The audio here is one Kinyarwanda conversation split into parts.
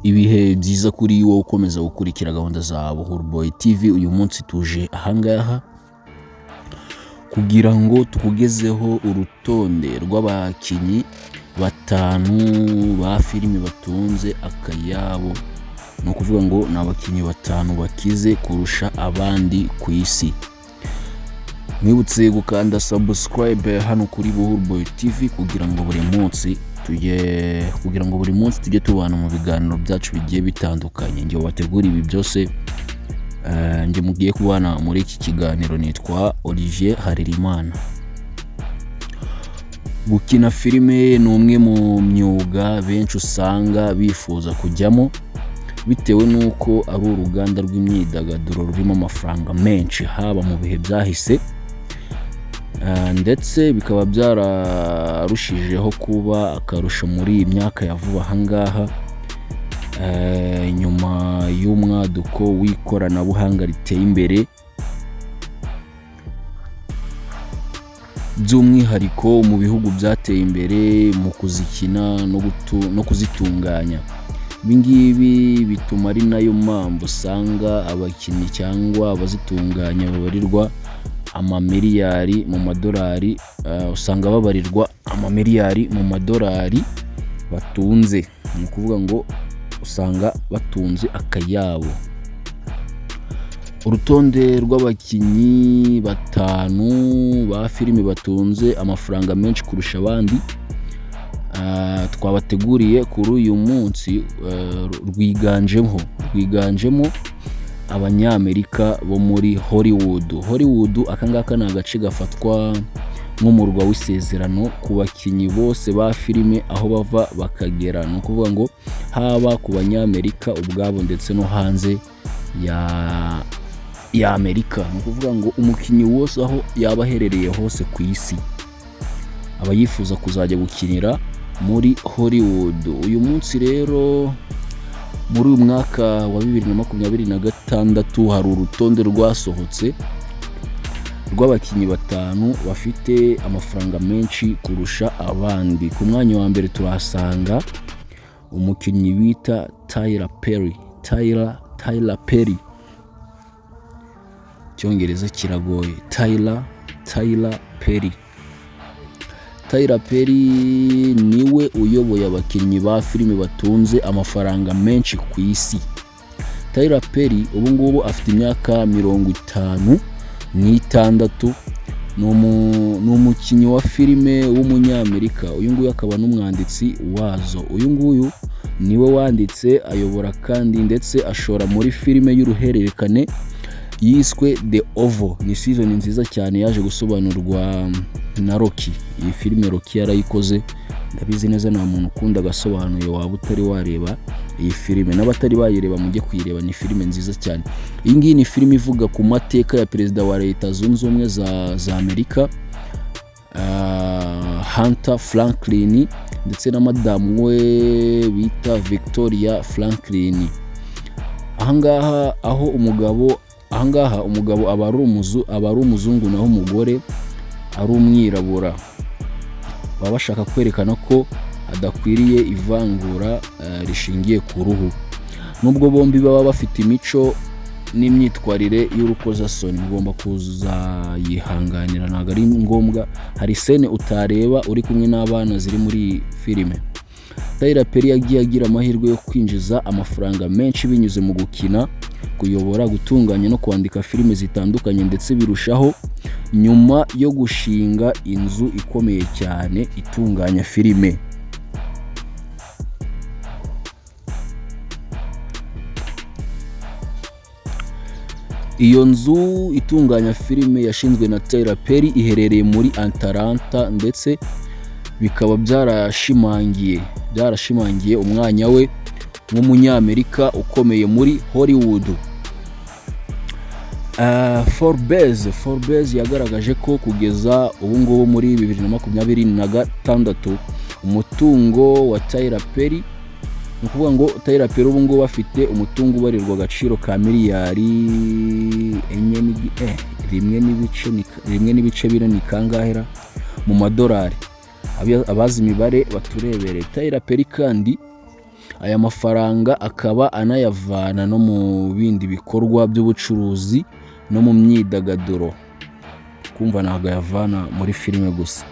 ibihe byiza kuri wowe ukomeza gukurikira gahunda za Buhuru Boy TV. Uyu munsi tuje ahangaha kugira ngo tukugezeho urutonde rw'abakinyi batanu ba filime batunze akayabo. No kuvuga ngo ni abakinyi batanu bakize kurusha abandi ku isi. Mwibutse gukanda subscribe hano kuri Buhuru Boy TV kugira ngo buri munsi tujye tubana mu biganiro byacu bigiye bitandukanye. Ngiye wategura ibi byose ngiye mugiye kubana muri iki kiganiro. Nitwa Olivier Harerimana. Gukina filime ni umwe mu myuga benshi usanga bifuza kujyamo bitewe nuko ari uruganda rw'imyidagaduro rurimo amafaranga menshi, haba mu bihe byahise ndetse bikaba byararushijeho kuba akarusho muri iyi myaka ya vuba ahangaha, nyuma y'umwaduko w'ikoranabuhanga riteye imbere, by'umwihariko mu bihugu byateye imbere mu kuzikina no kuzitunganya. Ibingibi bituma ari nayo mpamvu usanga abakinnyi cyangwa abazitunganya babarirwa amamiliyari mu madolari, usanga babarirwa amamiliyari mu madolari batunze. Ni ukuvuga ngo usanga batunze akayabo. Urutonde rw'abakinnyi batanu ba filime batunze amafaranga menshi kurusha abandi twabateguriye kuri uyu munsi, rwiganjemo abanyamerika bo muri Hollywood. Akangaka ni agace gafatwa nk'umurwa w'isezerano ku bakinnyi bose ba filime aho bava bakagera. Ni ukuvuga ngo haba ku banyamerika ubwabo ndetse no hanze ya Amerika. Ni ukuvuga ngo umukinnyi wose aho yaba aherereye hose ku isi aba yifuza kuzajya gukinira muri Hollywood. Uyu munsi rero muri uyu mwaka wa 2026 hari urutonde rwasohotse rw'abakinnyi batanu bafite amafaranga menshi kurusha abandi. Ku mwanya wa mbere turahasanga umukinnyi bita Tyler Perry. Cyongereza kiragoye. Tyler Perry. Tyler Perry niwe uyoboye abakinnyi ba filime batunze amafaranga menshi ku isi. Tyler Perry ubu ngubu afite imyaka 56. Ni umukinnyi wa filime w'umunyamerika. Uyu nguyu akaba n'umwanditsi wazo. Uyu nguyu niwe wanditse, ayobora kandi ndetse ashora muri filime y'uruhererekane yiswe The Oval. Ni season nziza cyane yaje gusobanurwa na Rocky. Iyi filime Rocky yarayikoze, ndabizi neza nta muntu ukunda gasobanuye waba utari wareba iyi filime. N'abatari bayireba mujye kuyireba, ni filime nziza cyane. Iyi ngiyi ni filime ivuga ku mateka ya perezida wa Leta Zunze Ubumwe za Amerika, Hunter Franklin, ndetse na madamu we bita Victoria Franklin. Ahangaha umugabo aba ari umuzungu naho umugore ari umwirabura. Baba bashaka kwerekana ko adakwiriye ivangura rishingiye ku ruhu. Nubwo bombi baba bafite imico n'imyitwarire y'urukozasoni, mugomba kuzayihanganira, ntabwo ari ngombwa. Hari scene utareba uri kumwe n'abana ziri muri filime. Tyler Perry yagiye agira amahirwe yo kwinjiza amafaranga menshi binyuze mu gukina, kuyobora, gutunganya no kwandika filime zitandukanye, ndetse birushaho nyuma yo gushinga inzu ikomeye cyane itunganya filime. Iyo nzu itunganya filime yashinzwe na Tyler Perry iherereye muri Atlanta, ndetse bikaba byarashimangiye umwanya we nk'umunyamerika ukomeye muri Hollywood. Forbes yagaragaje ko kugeza ubu ngubu muri 2026 umutungo wa Tyler Perry, ni ukuvuga ngo Tyler Perry ubu ngubu afite umutungo ubarirwa agaciro ka miliyari 1.4 mu madolari. Abazi imibare baturebere. Tyler Perry kandi aya mafaranga akaba anayavana no mu bindi bikorwa by'ubucuruzi no mu myidagaduro, kumva ntabwo yavana muri filime gusa.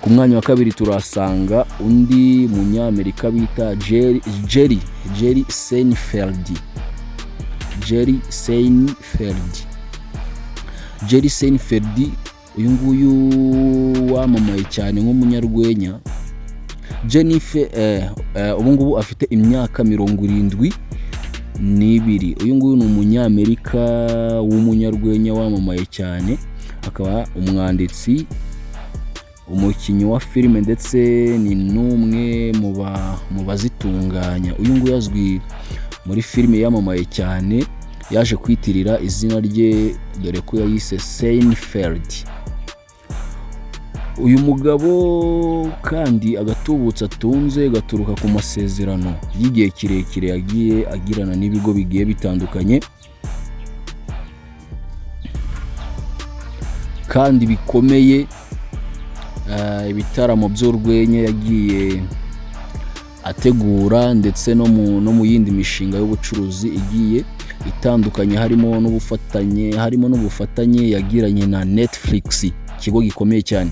Ku mwanya wa kabiri turasanga undi munyamerika bita Jerry Seinfeld. Jerry Seinfeld uyu nguyu wamamaye cyane nk'umunyarwenya. Ubu ngubu afite imyaka 72. Uyu nguyu ni umunyamerika w'umunyarwenya wamamaye cyane, akaba umwanditsi, umukinnyi wa filime ndetse ni n'umwe mu bazitunganya. Uyu nguyu azwi muri filime yamamaye cyane, yaje kwitirira izina rye dore ko yayise Seinfeld. Uyu mugabo kandi agatubutse atunze gaturuka ku masezerano y'igihe kirekire yagiye agirana n'ibigo bigiye bitandukanye kandi bikomeye, ibitaramo by'urwenya yagiye ategura ndetse no mu yindi mishinga y'ubucuruzi igiye itandukanye, harimo n'ubufatanye yagiranye na Netflix, ikigo gikomeye cyane,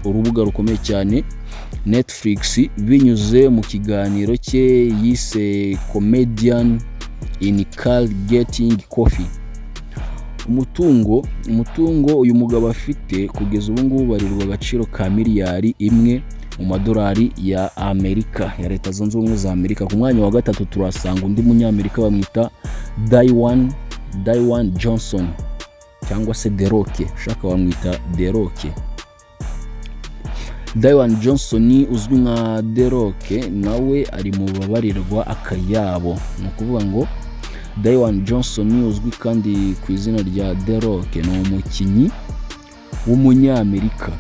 urubuga rukomeye cyane Netflix, binyuze mu kiganiro cye yise Comedian in Car Getting Coffee. Umutungo uyu mugabo afite kugeza ubu ngubu barirwa agaciro ka miliyari 1 mu madolari ya Amerika, ya Leta Zunze Ubumwe za Amerika. Ku mwanya wa gatatu turasanga undi munyamerika bamwita Dwayne Johnson cyangwa se The Rock, ushaka bamwita The Rock. Dwayne Johnson uzwi nka The Rock nawe ari mu babarirwa akayabo. Ni ukuvuga ngo Dwayne Johnson uzwi kandi ku izina rya The Rock ni umukinnyi w'umunyamerika,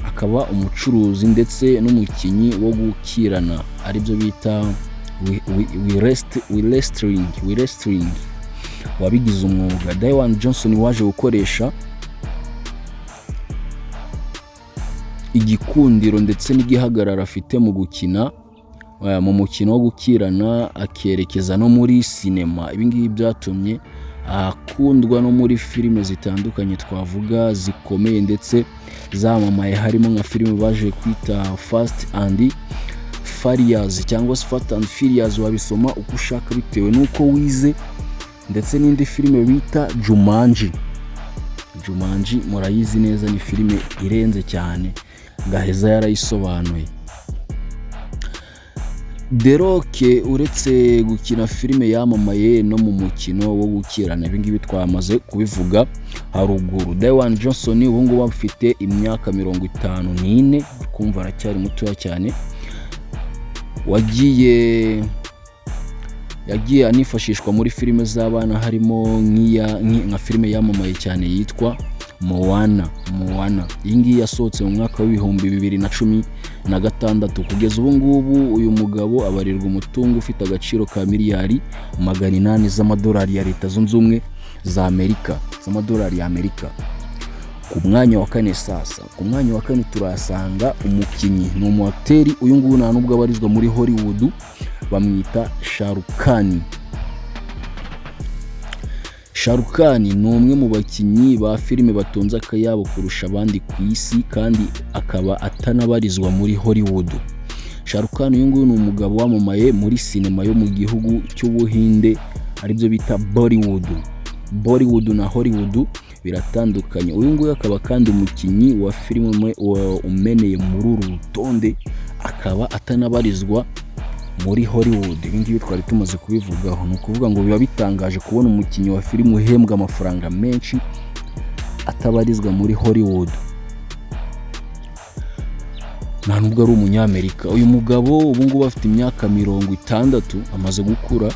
akaba umucuruzi ndetse n'umukinnyi wo gukirana, aribyo bita wrestling, wabigize umwuga. Dwayne Johnson waje gukoresha igikundiro ndetse n'igihagararo afite mu gukina mu mukino wo gukirana akerekeza no muri sinema. Ibi ngibi byatumye akundwa no muri filime zitandukanye twavuga zikomeye ndetse zamamaye, harimo nka filime baje kwita Fast and Furious cyangwa se Fast and Furious, wabisoma uko ushaka bitewe n'uko wize, ndetse n'indi filime bita Jumanji murayizi neza, ni filime irenze cyane gaheza yarayisobanuye. The Rock uretse gukina filime yamamaye no mu mukino wo gukirana, ibi ngibi twamaze kubivuga haruguru. Dwayne Johnson ubu ngubu afite imyaka 54, kumva aracyari muto cyane, yagiye anifashishwa muri filime z'abana, harimo nka filime yamamaye cyane yitwa Moana. Iyi ngiyi yasohotse mu mwaka w'2016. Kugeza ubu ngubu uyu mugabo abarirwa umutungo ufite agaciro ka miliyari 800 z'amadolari ya Leta Zunze Ubumwe za Amerika, z'amadolari ya Amerika. Ku mwanya wa kane turasanga umukinnyi, ni umuakteri. Uyu nguyu nta nubwo abarizwa muri Hollywood, bamwita Shah Rukh Khan. Ni umwe mu bakinnyi ba filime batunze akayabo kurusha abandi ku isi, kandi akaba atanabarizwa muri Hollywood. Shah Rukh Khan uyu nguyu ni umugabo wamamaye muri sinema yo mu gihugu cy'Ubuhinde, aribyo bita Bollywood na Hollywood biratandukanye. Uyu nguyu akaba kandi umukinnyi wa filime umeneye muri uru rutonde, akaba atanabarizwa muri Hollywood. Ibi ngibi twari tumaze kubivugaho. Ni ukuvuga ngo biba bitangaje kubona umukinnyi wa filime uhembwa amafaranga menshi atabarizwa muri Hollywood, nta nubwo ari umunyamerika. Uyu mugabo ubu ngubu afite imyaka 60, amaze gukura.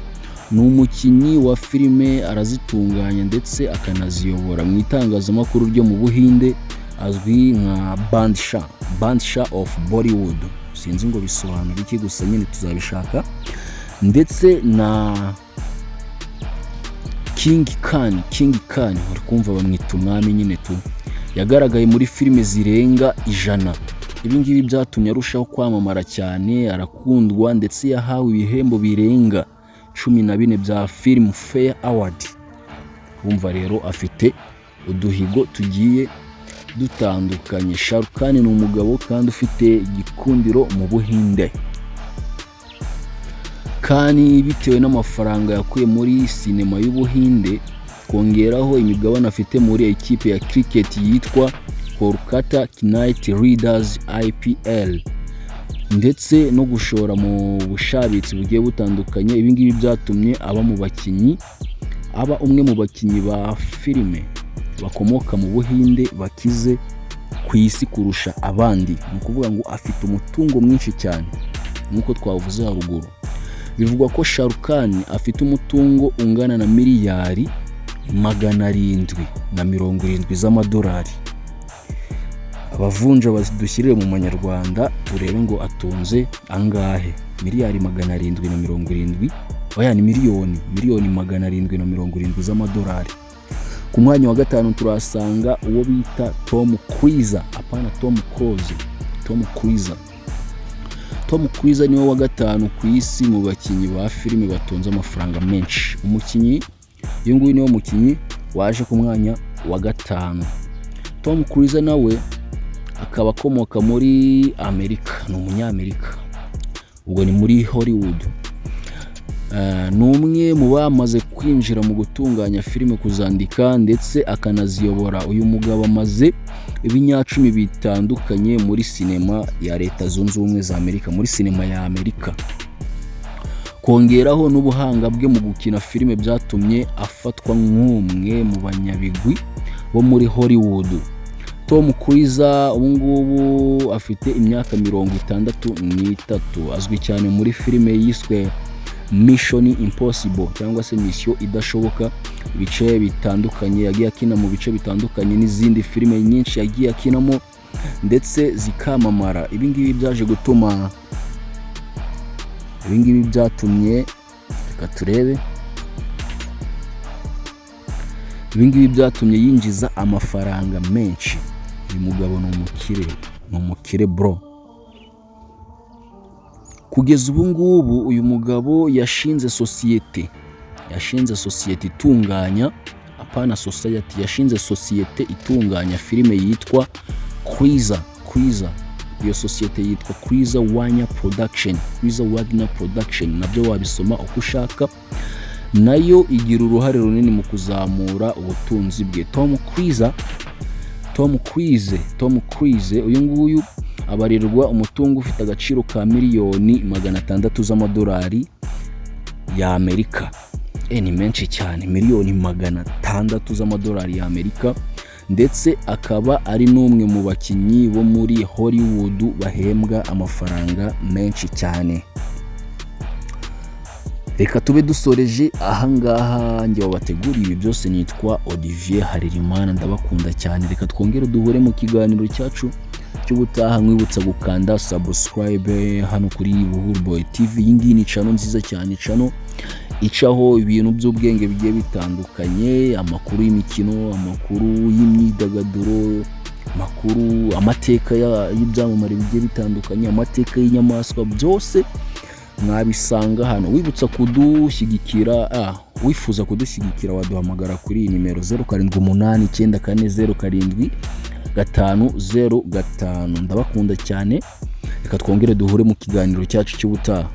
Ni umukinnyi wa filime, arazitunganya ndetse akanaziyobora mu itangazamakuru ryo mu Buhinde, azwi nka Bandshah of Bollywood. Sinzi ngo bisobanura iki, gusa nyine tuzabishaka. Ndetse na King Khan, uri kumva bamwita umwami nyine tu, yagaragaye muri filime zirenga 100. Ibi ngibi byatumye arushaho kwamamara cyane, arakundwa ndetse yahawe ibihembo birenga 14 bya Filmfare Award. Wumva rero afite uduhigo tugiye dutandukanye. Shah Rukh Khan ni umugabo kandi ufite igikundiro mu Buhinde. Khan bitewe n'amafaranga yakuye muri sinema y'Ubuhinde, kongeraho imigabane afite muri ekipe ya cricket yitwa Kolkata Knight Riders IPL, ndetse no gushora mu bushabitsi bugiye butandukanye. Ibi ngibi byatumye aba umwe mu bakinyi ba filime bakomoka mu Buhinde bakize ku isi kurusha abandi. Ni ukuvuga ngo afite umutungo mwinshi cyane nk'uko twavuze haruguru. Bivugwa ko Shah Rukh Khan afite umutungo ungana na miliyari 770 z'amadolari. Abavunja badushyirire mu manyarwanda turebe ngo atunze angahe. Miliyari 770, oya ni miliyoni 770 z'amadolari. Ku mwanya wa gatanu turasanga uwo bita Tom Cruise, apana Tom Cruise. Tom Cruise niwe wa gatanu ku isi mu bakinyi ba filime batunze amafaranga menshi. Uyu nguyu niwe mukinyi waje ku mwanya wa gatanu. Tom Cruise nawe akaba akomoka muri Amerika, ni umunyamerika, ubwo ni muri Hollywood. Ni umwe mu bamaze kwinjira mu gutunganya filime, kuzandika ndetse akanaziyobora. Uyu mugabo amaze ibinyacumi bitandukanye muri sinema ya Leta Zunze Ubumwe za Amerika, muri sinema ya Amerika. Kongeraho n'ubuhanga bwe mu gukina filime byatumye afatwa nk'umwe mu banyabigwi bo muri Hollywood. Tom Cruise ubungubu afite imyaka 63, azwi cyane muri filime yiswe Mission Impossible cyangwa se Mission Idashoboka. Ibice bitandukanye yagiye akina mu bice bitandukanye, n'izindi filime nyinshi yagiye akinamo ndetse zikamamara. Ibi ngibi byatumye reka turebe. Ibi ngibi byatumye yinjiza amafaranga menshi. Uyu mugabo ni umukire bro. Kugeza ubu ngubu uyu mugabo yashinze sosiyete itunganya, apana society, yashinze sosiyete itunganya filime yitwa Cruise. Iyo sosiyete yitwa Cruise Wagner Production, nabyo wabisoma uko ushaka. Nayo igira uruhare runini mu kuzamura ubutunzi bwe. Tom Cruise uyu nguyu abarirwa umutungo ufite agaciro ka miliyoni 600 z'amadolari ya Amerika. Ni menshi cyane, miliyoni 600 z'amadolari ya Amerika, ndetse akaba ari n'umwe mu bakinyi bo muri Hollywood bahembwa amafaranga menshi cyane. Reka tube dusoreje ahangaha. Njye wabateguriye ibi byose nitwa Olivier Harerimana, ndabakunda cyane. Reka twongere duhure mu kiganiro cyacu cy'ubutaha. Mwibutsa gukanda subscribe hano kuri Buhuru Boy TV. Iyi ngiyi ni channel nziza cyane, channel icaho ibintu by'ubwenge bigiye bitandukanye, amakuru y'imikino, amakuru y'imyidagaduro, amakuru, amateka y'ibyamamare bigiye bitandukanye, amateka y'inyamaswa, byose mwabisanga hano. Wibutsa kudushyigikira, wifuza kudushyigikira waduhamagara kuri nimero 0789407505. Ndabakunda cyane. Reka twongere duhure mu kiganiro cyacu cy'ubutaha.